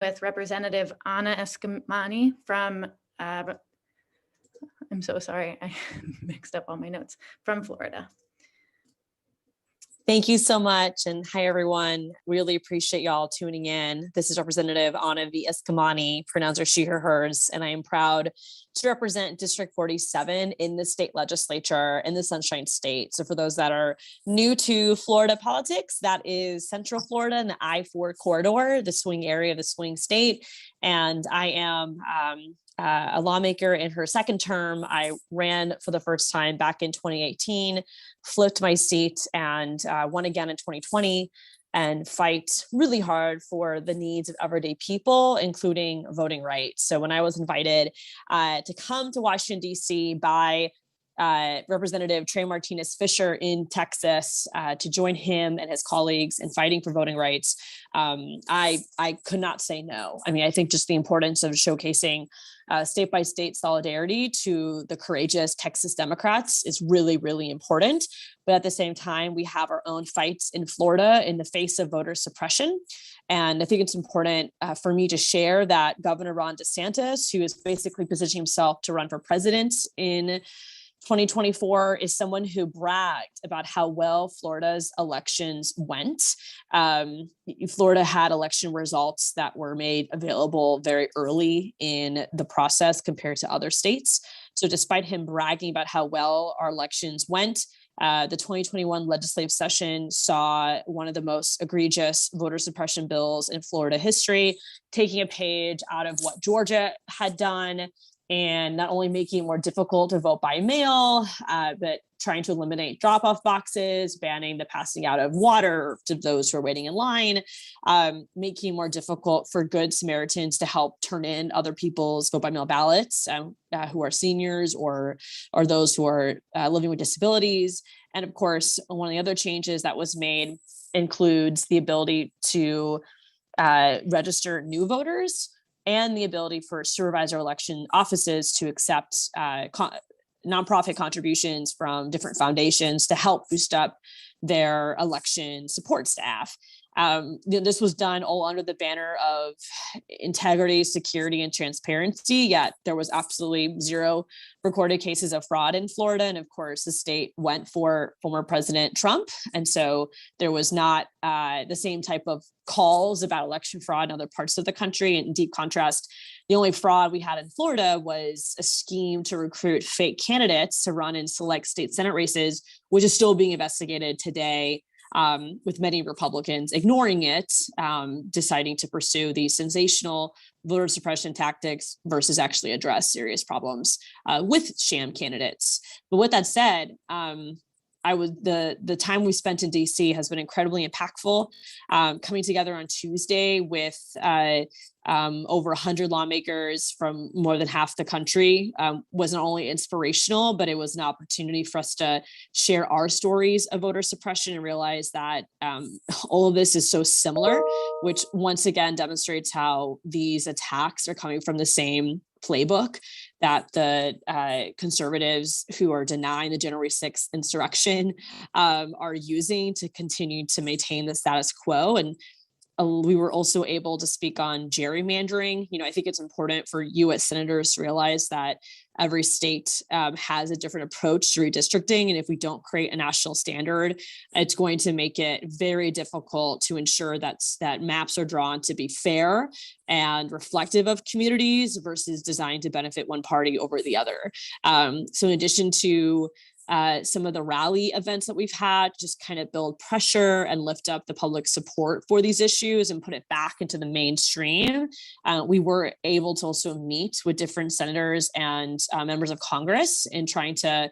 with Representative Anna Eskamani from, I'm so sorry, I mixed up all my notes, from Florida. Thank you so much. And hi, everyone. Really appreciate y'all tuning in. This is Representative Anna V. Eskamani, pronouncer she, her, hers, and I am proud to represent District 47 in the state legislature in the Sunshine State. So for those that are new to Florida politics, that is Central Florida and the I-4 corridor, the swing area of the swing state. And I am a lawmaker in her second term. I ran for the first time back in 2018, flipped my seat, and won again in 2020, and fight really hard for the needs of everyday people, including voting rights. So when I was invited to come to Washington, D.C. by Representative Trey Martinez Fisher in Texas to join him and his colleagues in fighting for voting rights, I could not say no. I mean, I think just the importance of showcasing state by state solidarity to the courageous Texas Democrats is really, really important. But at the same time, we have our own fights in Florida in the face of voter suppression. And I think it's important for me to share that Governor Ron DeSantis, who is basically positioning himself to run for president in 2024, is someone who bragged about how well Florida's elections went. Florida had election results that were made available very early in the process compared to other states. So despite him bragging about how well our elections went, the 2021 legislative session saw one of the most egregious voter suppression bills in Florida history, taking a page out of what Georgia had done, and not only making it more difficult to vote by mail, but trying to eliminate drop-off boxes, banning the passing out of water to those who are waiting in line, making it more difficult for Good Samaritans to help turn in other people's vote-by-mail ballots who are seniors or those who are living with disabilities. And of course, one of the other changes that was made includes the ability to register new voters and the ability for supervisor election offices to accept nonprofit contributions from different foundations to help boost up their election support staff. This was done all under the banner of integrity, security, and transparency, yet there was absolutely zero recorded cases of fraud in Florida. And of course, the state went for former President Trump. And so there was not the same type of calls about election fraud in other parts of the country. In deep contrast, the only fraud we had in Florida was a scheme to recruit fake candidates to run in select state Senate races, which is still being investigated today, with many Republicans ignoring it, deciding to pursue these sensational voter suppression tactics versus actually address serious problems with sham candidates. But with that said, the time we spent in DC has been incredibly impactful. Coming together on Tuesday with over 100 lawmakers from more than half the country was not only inspirational, but it was an opportunity for us to share our stories of voter suppression and realize that all of this is so similar, which once again demonstrates how these attacks are coming from the same playbook that the conservatives who are denying the January 6th insurrection are using to continue to maintain the status quo. And we were also able to speak on gerrymandering. I think it's important for you as senators to realize that every state has a different approach to redistricting. And if we don't create a national standard, it's going to make it very difficult to ensure that maps are drawn to be fair and reflective of communities versus designed to benefit one party over the other. So in addition to some of the rally events that we've had, just kind of build pressure and lift up the public support for these issues and put it back into the mainstream. We were able to also meet with different senators and members of Congress in trying to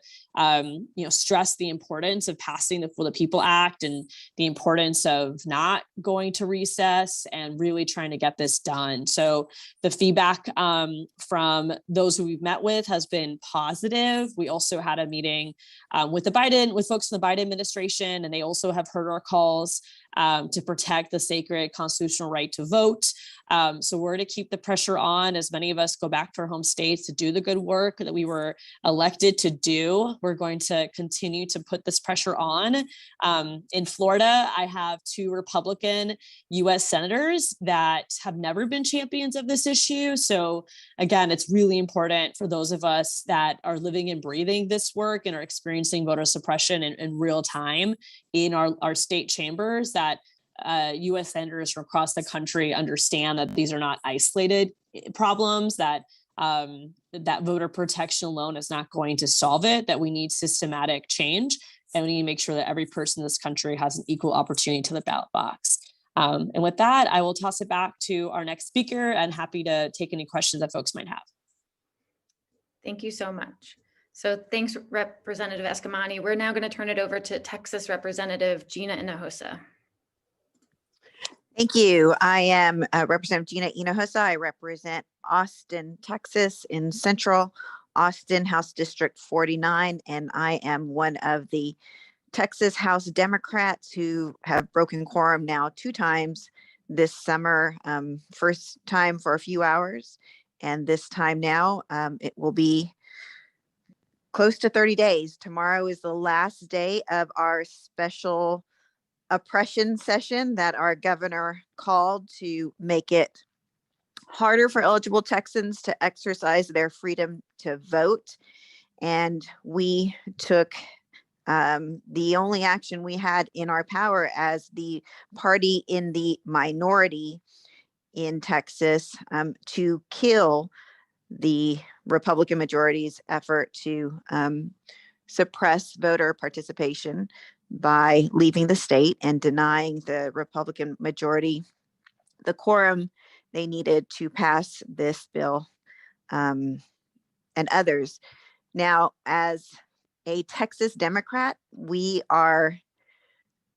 stress the importance of passing the For the People Act and the importance of not going to recess and really trying to get this done. So the feedback from those who we've met with has been positive. We also had a meeting with folks in the Biden administration, and they also have heard our calls. to protect the sacred constitutional right to vote. So we're to keep the pressure on as many of us go back to our home states to do the good work that we were elected to do. We're going to continue to put this pressure on. In Florida, I have 2 Republican U.S. senators that have never been champions of this issue. So again, it's really important for those of us that are living and breathing this work and are experiencing voter suppression in real time in our state chambers that U.S. senators from across the country understand that these are not isolated problems, that that voter protection alone is not going to solve it, that we need systematic change, and we need to make sure that every person in this country has an equal opportunity to the ballot box. And with that, I will toss it back to our next speaker and happy to take any questions that folks might have. Thank you so much. So thanks, Representative Eskamani. We're now going to turn it over to Texas Representative Gina Hinojosa. Thank you. I am Representative Gina Hinojosa. I represent Austin, Texas in Central Austin, House District 49, and I am one of the Texas House Democrats who have broken quorum now 2 times this summer. First time for a few hours, and this time now it will be close to 30 days. Tomorrow is the last day of our special oppression session that our governor called to make it harder for eligible Texans to exercise their freedom to vote. And we took the only action we had in our power as the party in the minority in Texas to kill the Republican majority's effort to suppress voter participation by leaving the state and denying the Republican majority the quorum they needed to pass this bill and others. Now, as a Texas Democrat, we are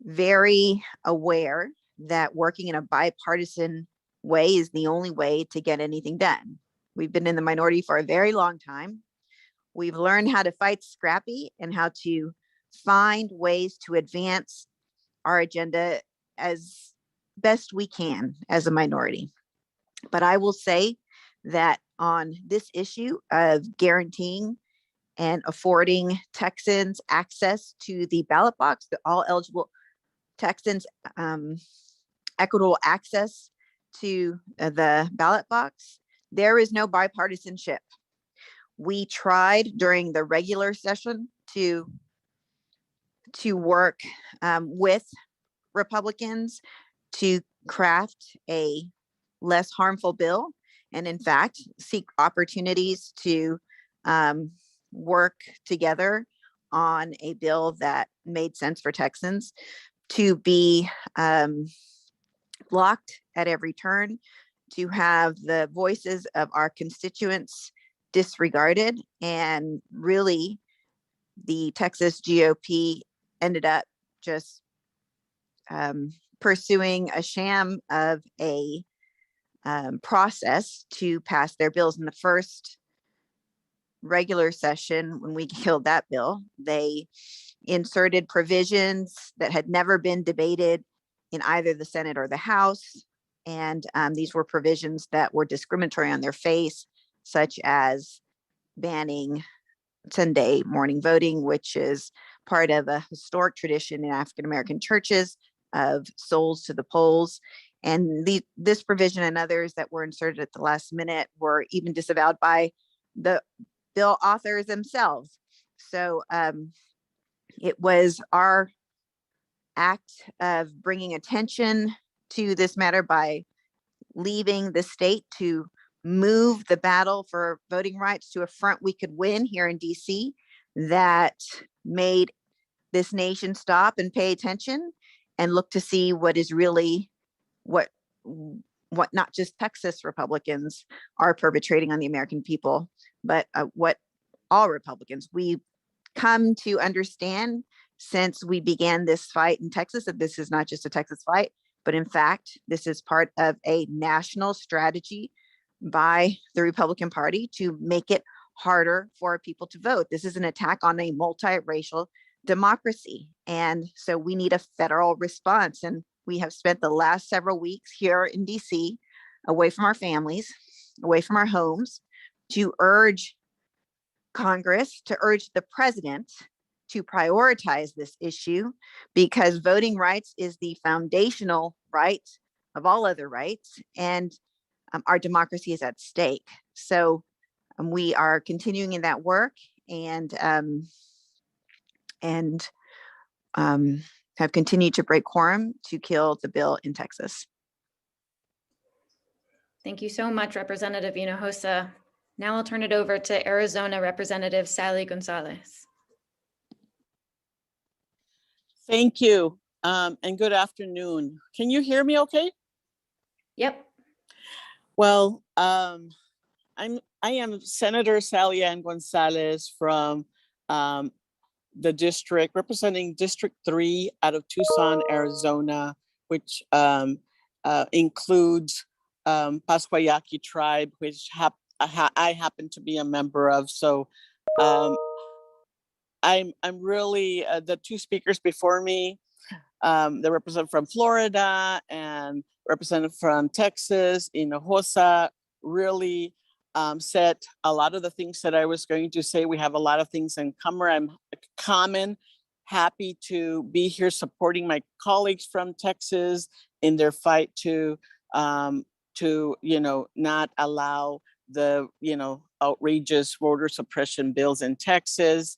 very aware that working in a bipartisan way is the only way to get anything done. We've been in the minority for a very long time. We've learned how to fight scrappy and how to find ways to advance our agenda as best we can as a minority. But I will say that on this issue of guaranteeing and affording Texans access to the ballot box, that all eligible Texans equitable access to the ballot box, there is no bipartisanship. We tried during the regular session to work with Republicans to craft a less harmful bill, and in fact, seek opportunities to work together on a bill that made sense for Texans, to be blocked at every turn, to have the voices of our constituents disregarded. And really, the Texas GOP ended up just pursuing a sham of a process to pass their bills. In the first regular session, when we killed that bill, they inserted provisions that had never been debated in either the Senate or the House. And these were provisions that were discriminatory on their face, such as banning Sunday morning voting, which is part of a historic tradition in African-American churches of souls to the polls. And this provision and others that were inserted at the last minute were even disavowed by the bill authors themselves. So it was our act of bringing attention to this matter by leaving the state to move the battle for voting rights to a front we could win here in DC that made this nation stop and pay attention and look to see what is really what not just Texas Republicans are perpetrating on the American people, but what all Republicans. We come to understand since we began this fight in Texas that this is not just a Texas fight, but in fact, this is part of a national strategy by the Republican Party to make it harder for people to vote. This is an attack on a multiracial democracy. And so we need a federal response. And we have spent the last several weeks here in DC, away from our families, away from our homes, to urge Congress, to urge the president to prioritize this issue, because voting rights is the foundational right of all other rights, and our democracy is at stake. So we are continuing in that work, and have continued to break quorum to kill the bill in Texas. Thank you so much, Representative Hinojosa. Now I'll turn it over to Arizona Representative Sally Gonzalez. Thank you, and good afternoon. Can you hear me okay? Yep. Well, I am Senator Sally Ann Gonzalez from the district, representing District 3 out of Tucson, Arizona, which includes Pascuayaqui tribe, which I happen to be a member of. So I'm really, the two speakers before me, the representative from Florida and representative from Texas, Hinojosa, really said a lot of the things that I was going to say. We have a lot of things in common. Happy to be here supporting my colleagues from Texas in their fight to not allow the outrageous voter suppression bills in Texas.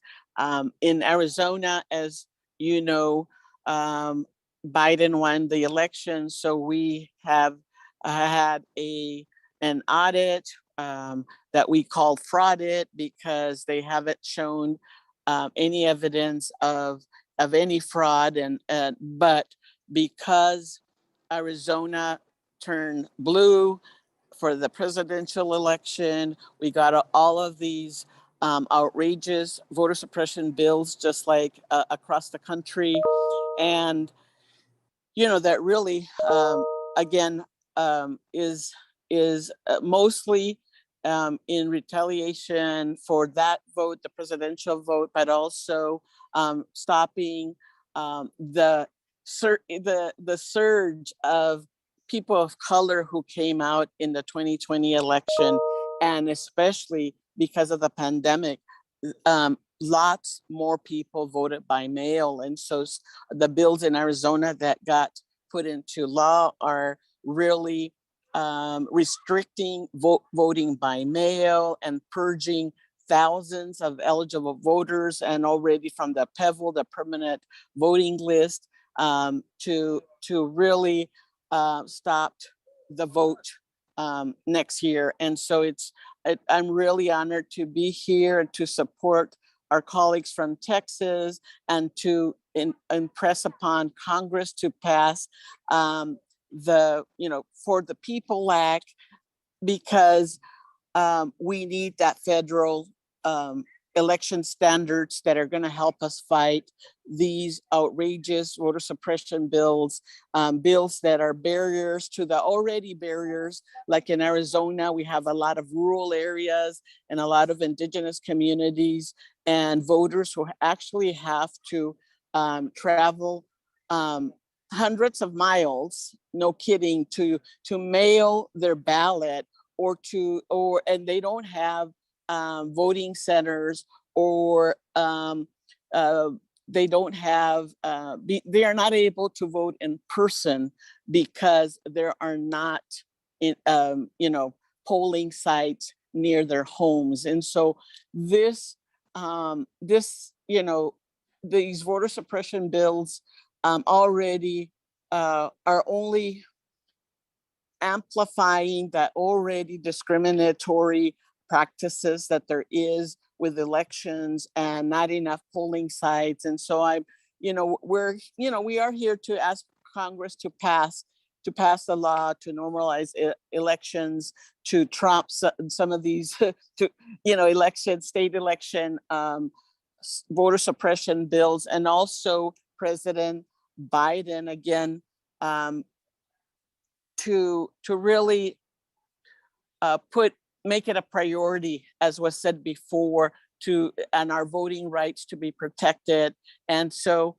In Arizona, as you know, Biden won the election, so we have had an audit that we call frauded, because they haven't shown any evidence of any fraud, but because Arizona turned blue for the presidential election, we got all of these outrageous voter suppression bills, just like across the country. And, that really, again, is mostly in retaliation for that vote, the presidential vote, but also stopping the surge of people of color who came out in the 2020 election, and especially because of the pandemic, lots more people voted by mail. And so the bills in Arizona that got put into law are really restricting voting by mail and purging thousands of eligible voters, and already from the PEVL, the permanent voting list, to really stop the vote next year. And so I'm really honored to be here and to support our colleagues from Texas, and to impress upon Congress to pass the For the People Act, because we need that federal election standards that are going to help us fight these outrageous voter suppression bills, bills that are barriers to the already barriers. Like in Arizona, we have a lot of rural areas and a lot of indigenous communities, and voters who actually have to travel hundreds of miles, no kidding, to mail their ballot, and they don't have voting centers, or they don't have, they are not able to vote in person because there are not, polling sites near their homes. And so these voter suppression bills already are only amplifying that already discriminatory practices that there is with elections and not enough polling sites. And so we are here to ask Congress to pass the law to normalize elections, to trump some of these state election voter suppression bills, and also President Biden again to really make it a priority, as was said before, and our voting rights to be protected. And so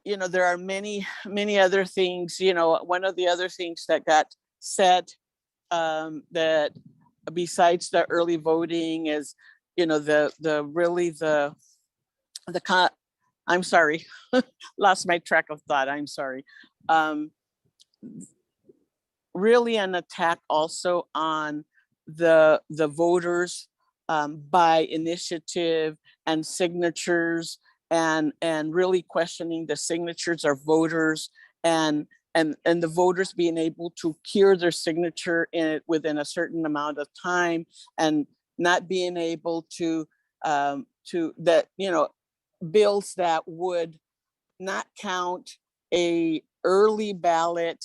there are many other things. One of the other things that got said, that besides the early voting is, I'm sorry, lost my track of thought. I'm sorry. Really an attack also on the voters, by initiative and signatures, and really questioning the signatures of voters, and the voters being able to cure their signature within a certain amount of time, and not being able to that, bills that would not count an early ballot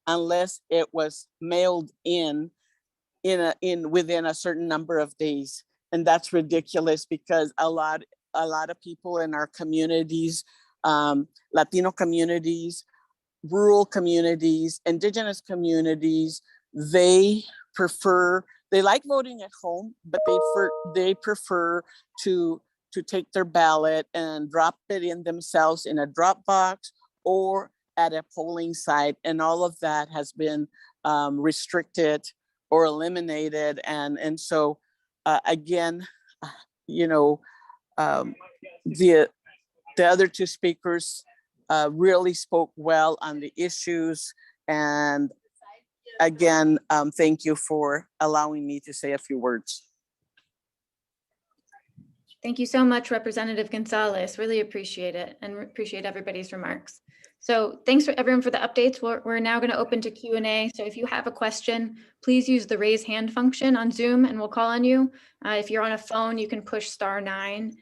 unless it was mailed in within a certain number of days. And that's ridiculous, because a lot of people in our communities, Latino communities, rural communities, indigenous communities, they like voting at home, but they prefer to take their ballot and drop it in themselves in a drop box or at a polling site. And all of that has been restricted or eliminated. And so again, the other two speakers really spoke well on the issues. And again, thank you for allowing me to say a few words. Thank you so much, Representative Gonzalez. Really appreciate it, and appreciate everybody's remarks. So thanks for everyone for the updates. We're now going to open to Q&A. So if you have a question, please use the raise hand function on Zoom and we'll call on you. If you're on a phone, you can push *9.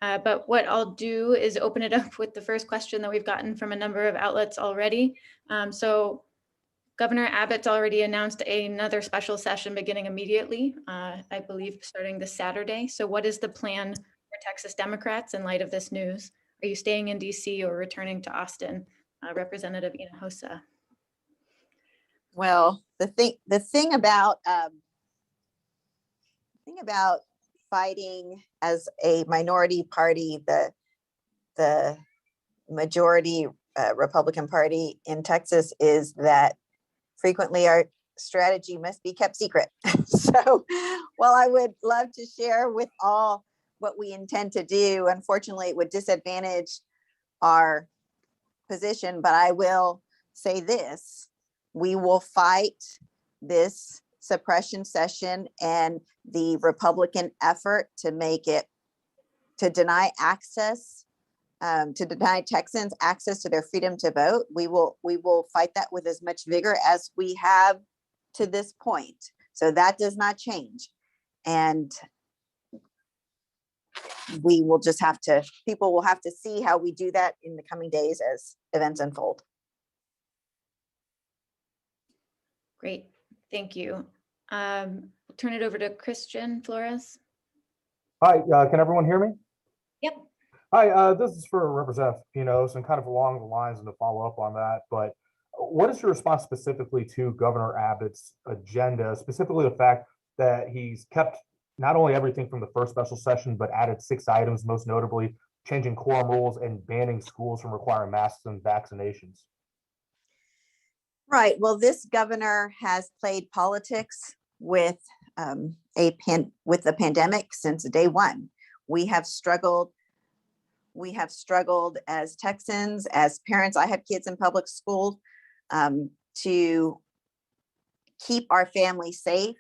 But what I'll do is open it up with the first question that we've gotten from a number of outlets already. So Governor Abbott's already announced another special session beginning immediately, I believe starting this Saturday. So what is the plan for Texas Democrats in light of this news? Are you staying in DC or returning to Austin? Representative Hinojosa. Well, the thing about fighting as a minority party, the majority Republican Party in Texas, is that frequently our strategy must be kept secret. So while I would love to share with all what we intend to do, unfortunately it would disadvantage our position, but I will say this: we will fight this suppression session and the Republican effort to deny access, to deny Texans access to their freedom to vote. We will fight that with as much vigor as we have to this point. So that does not change. And people will have to see how we do that in the coming days as events unfold. Great, thank you. We'll turn it over to Christian Flores. Hi, can everyone hear me? Yep. Hi, this is for Representative Pinos, and kind of along the lines and to follow up on that, but what is your response specifically to Governor Abbott's agenda, specifically the fact that he's kept not only everything from the first special session, but added 6 items, most notably changing quorum rules and banning schools from requiring masks and vaccinations? Right. Well, this governor has played politics with the pandemic since day one. We have struggled as Texans, as parents. I have kids in public school, to keep our family safe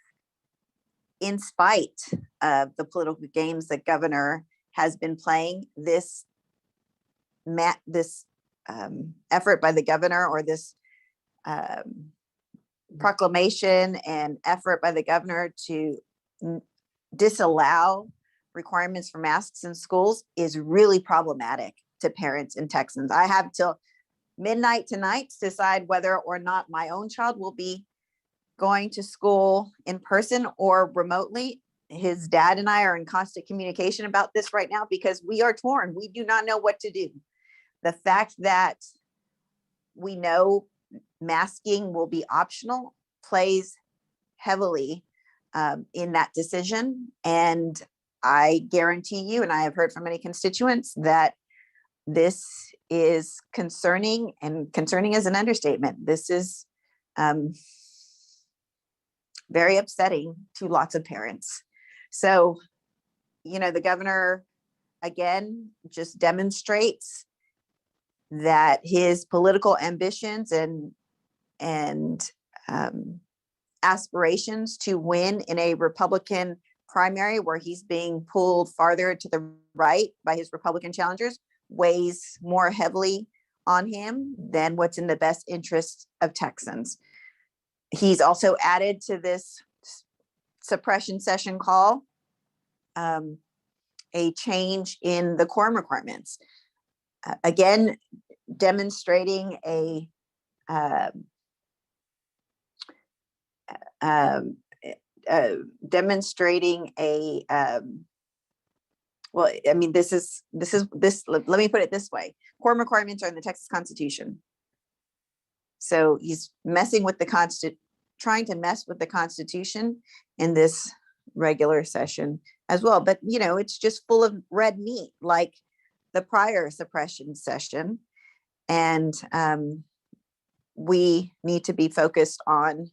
in spite of the political games that governor has been playing. This effort by the governor, or this proclamation and effort by the governor to disallow requirements for masks in schools, is really problematic to parents and Texans. I have till midnight tonight to decide whether or not my own child will be going to school in person or remotely. His dad and I are in constant communication about this right now because we are torn. We do not know what to do. The fact that we know masking will be optional plays heavily in that decision. And I guarantee you, and I have heard from many constituents, that this is concerning, and concerning is an understatement. This is very upsetting to lots of parents. So, the governor, again, just demonstrates that his political ambitions and aspirations to win in a Republican primary where he's being pulled farther to the right by his Republican challengers weighs more heavily on him than what's in the best interest of Texans. He's also added to this suppression session call a change in the quorum requirements. Again, demonstrating a well, I mean, this, let me put it this way. Quorum requirements are in the Texas Constitution. So he's messing with trying to mess with the Constitution in this regular session as well. But, it's just full of red meat, like the prior suppression session. And we need to be focused on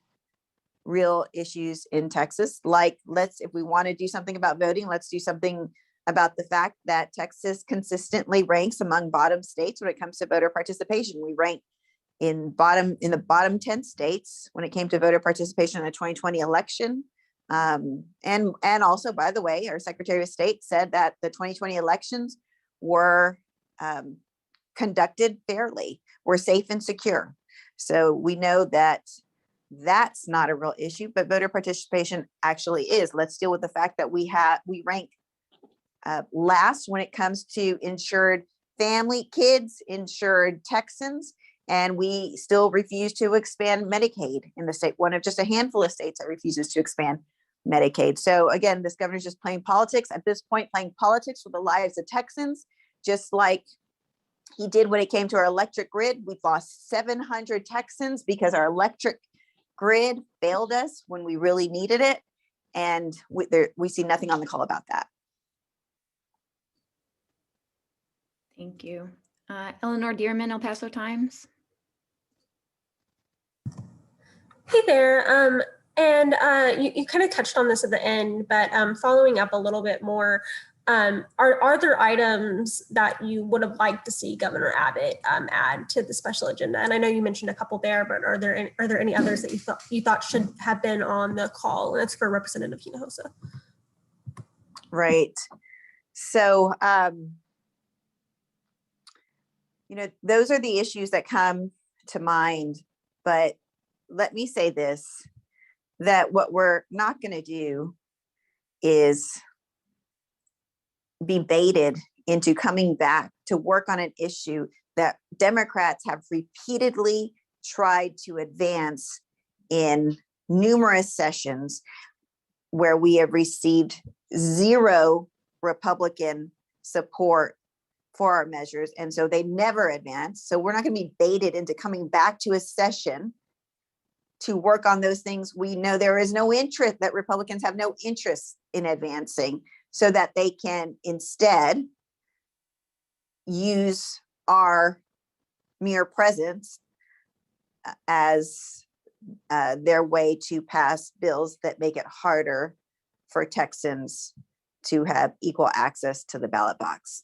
real issues in Texas. Like, if we want to do something about voting, let's do something about the fact that Texas consistently ranks among bottom states when it comes to voter participation. We rank in the bottom 10 states when it came to voter participation in the 2020 election. And also, by the way, our Secretary of State said that the 2020 elections were conducted fairly, were safe and secure. So we know that that's not a real issue, but voter participation actually is. Let's deal with the fact that we rank last when it comes to insured family, kids, insured Texans, and we still refuse to expand Medicaid in the state, one of just a handful of states that refuses to expand Medicaid. So again, this governor's just playing politics at this point, playing politics with the lives of Texans, just like he did when it came to our electric grid. We've lost 700 Texans because our electric grid failed us when we really needed it. And we see nothing on the call about that. Thank you. Eleanor Dearman, El Paso Times. Hey there. You kind of touched on this at the end, but following up a little bit more, are there items that you would have liked to see Governor Abbott add to the special agenda? And I know you mentioned a couple there, but are there any others that you thought should have been on the call? And that's for Representative Hinojosa. Right. So, those are the issues that come to mind. But let me say this, that what we're not going to do is be baited into coming back to work on an issue that Democrats have repeatedly tried to advance in numerous sessions where we have received zero Republican support for our measures. And so they never advance. So we're not going to be baited into coming back to a session to work on those things we know there is no interest, that Republicans have no interest in advancing, so that they can instead use our mere presence as their way to pass bills that make it harder for Texans to have equal access to the ballot box.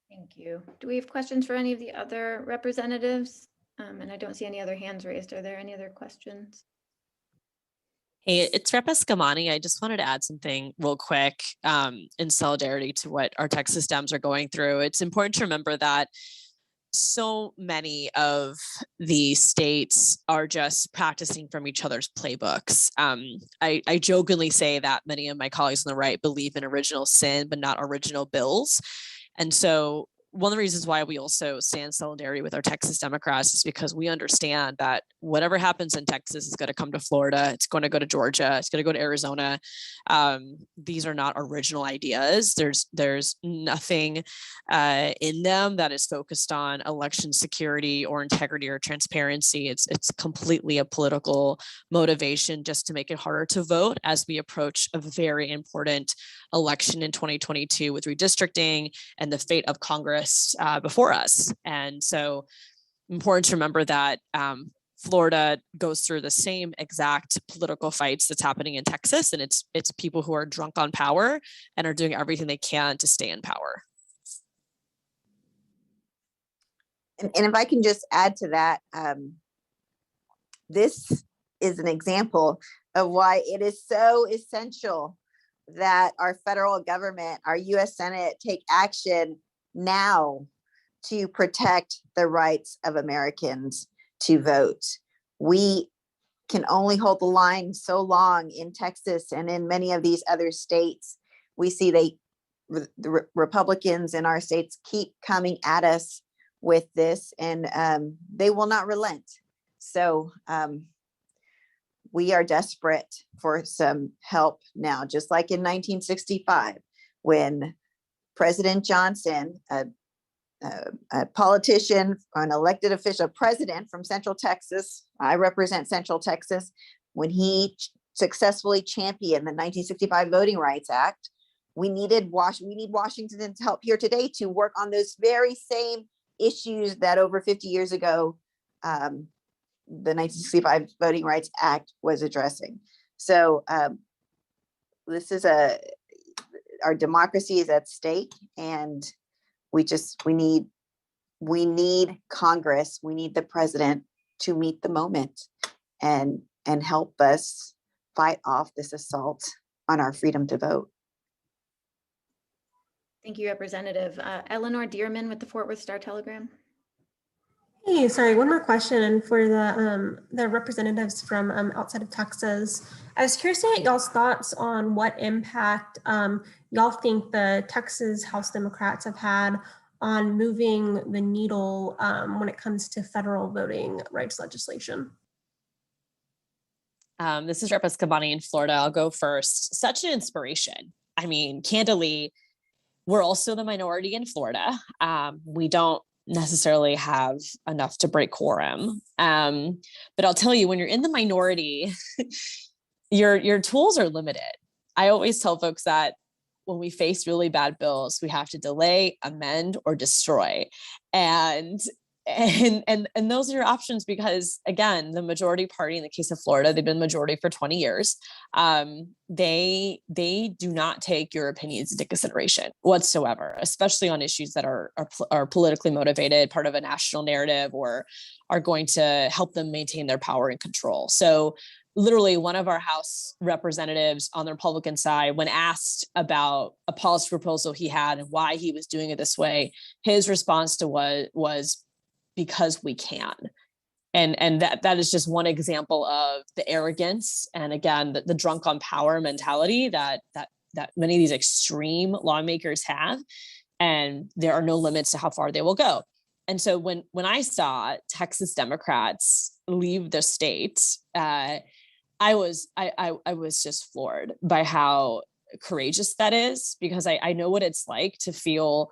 Thank you. Do we have questions for any of the other representatives? And I don't see any other hands raised. Are there any other questions? Hey, it's Rep. Eskamani. I just wanted to add something real quick in solidarity to what our Texas Dems are going through. It's important to remember that so many of the states are just practicing from each other's playbooks. I jokingly say that many of my colleagues on the right believe in original sin, but not original bills. And so one of the reasons why we also stand in solidarity with our Texas Democrats is because we understand that whatever happens in Texas is going to come to Florida. It's going to go to Georgia. It's going to go to Arizona. These are not original ideas. There's nothing in them that is focused on election security or integrity or transparency. It's completely a political motivation just to make it harder to vote as we approach a very important election in 2022 with redistricting and the fate of Congress before us. And so important to remember that Florida goes through the same exact political fights that's happening in Texas, and it's people who are drunk on power and are doing everything they can to stay in power. And if I can just add to that, this is an example of why it is so essential that our federal government, our U.S. Senate, take action now to protect the rights of Americans to vote. We can only hold the line so long in Texas and in many of these other states. We see the Republicans in our states keep coming at us with this, and they will not relent. So we are desperate for some help now, just like in 1965, when President Johnson, a politician, an elected official, president from Central Texas, I represent Central Texas, when he successfully championed the 1965 Voting Rights Act, we need Washington's help here today to work on those very same issues that over 50 years ago, the 1965 Voting Rights Act was addressing. So this is our democracy is at stake, and we need Congress, we need the president to meet the moment and help us fight off this assault on our freedom to vote. Thank you, Representative. Eleanor Dearman with the Fort Worth Star-Telegram. Hey, sorry, one more question for the representatives from outside of Texas. I was curious to get y'all's thoughts on what impact y'all think the Texas House Democrats have had on moving the needle when it comes to federal voting rights legislation. This is Rep. Eska in Florida. I'll go first. Such an inspiration. I mean, candidly, we're also the minority in Florida. We don't necessarily have enough to break quorum. But I'll tell you, when you're in the minority, your tools are limited. I always tell folks that when we face really bad bills, we have to delay, amend, or destroy. And those are your options because, again, the majority party in the case of Florida, they've been majority for 20 years. They do not take your opinions into consideration whatsoever, especially on issues that are politically motivated, part of a national narrative, or are going to help them maintain their power and control. So literally one of our House representatives on the Republican side, when asked about a policy proposal he had and why he was doing it this way, his response to was because we can. And that is just one example of the arrogance and, again, the drunk on power mentality that many of these extreme lawmakers have, and there are no limits to how far they will go. And so when I saw Texas Democrats leave the state, I was just floored by how courageous that is, because I know what it's like to feel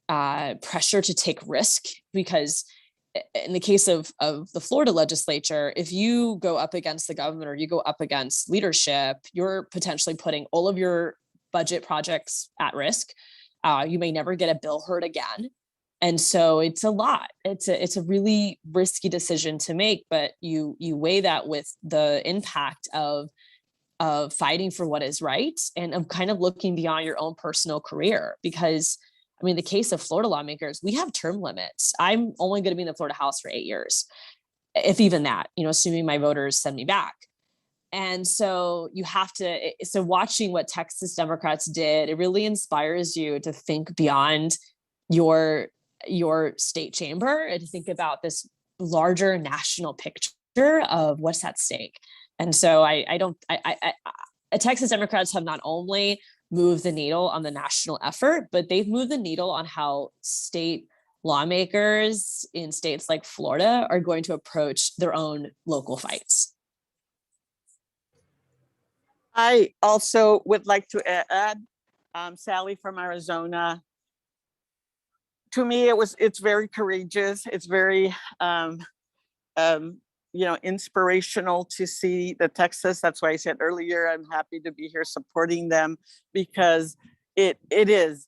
pressure to take risk, because in the case of the Florida legislature, if you go up against the government or you go up against leadership, you're potentially putting all of your budget projects at risk. You may never get a bill heard again. And so it's a lot. It's a really risky decision to make, but you weigh that with the impact of fighting for what is right and of kind of looking beyond your own personal career. Because I mean, the case of Florida lawmakers, we have term limits. I'm only going to be in the Florida House for 8 years, if even that, assuming my voters send me back. And so so watching what Texas Democrats did, it really inspires you to think beyond your state chamber and to think about this larger national picture of what's at stake. And so Texas Democrats have not only move the needle on the national effort, but they've moved the needle on how state lawmakers in states like Florida are going to approach their own local fights. I also would like to add, Sally from Arizona. To me, it's very courageous. It's very, inspirational to see the Texas. That's why I said earlier, I'm happy to be here supporting them, because it is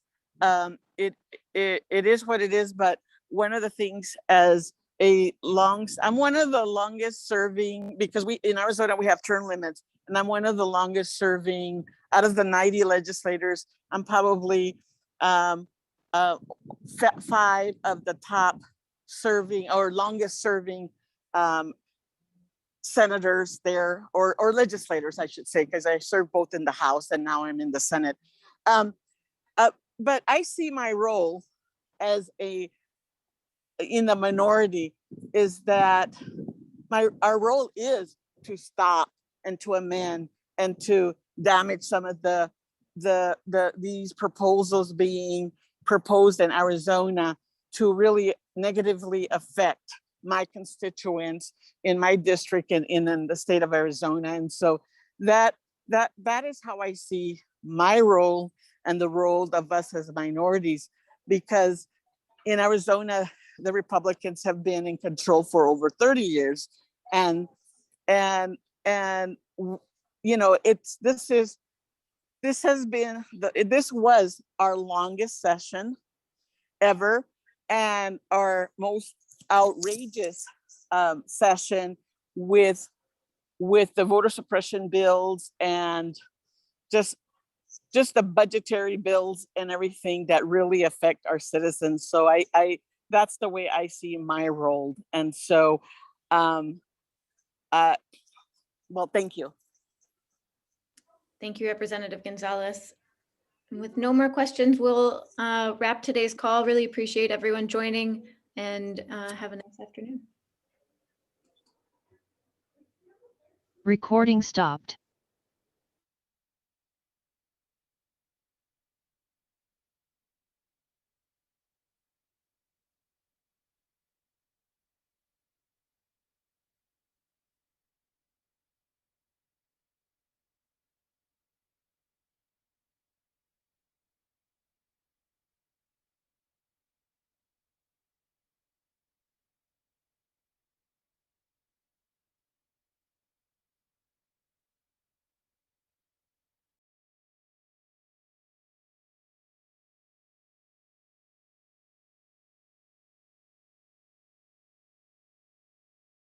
what it is. But one of the things, I'm one of the longest serving, because in Arizona we have term limits, and I'm one of the longest serving out of the 90 legislators. I'm probably 5 of the top serving or longest serving senators there, or legislators, I should say, because I served both in the House and now I'm in the Senate. But I see my role as in the minority is that our role is to stop and to amend and to damage some of these proposals being proposed in Arizona to really negatively affect my constituents in my district and in the state of Arizona. And so that is how I see my role and the role of us as minorities, because in Arizona, the Republicans have been in control for over 30 years. And this was our longest session ever, and our most outrageous session with the voter suppression bills and just the budgetary bills and everything that really affect our citizens. So I that's the way I see my role. And so well, thank you. Thank you, Representative Gonzalez. And with no more questions, we'll wrap today's call. Really appreciate everyone joining, and have a nice afternoon. Recording stopped.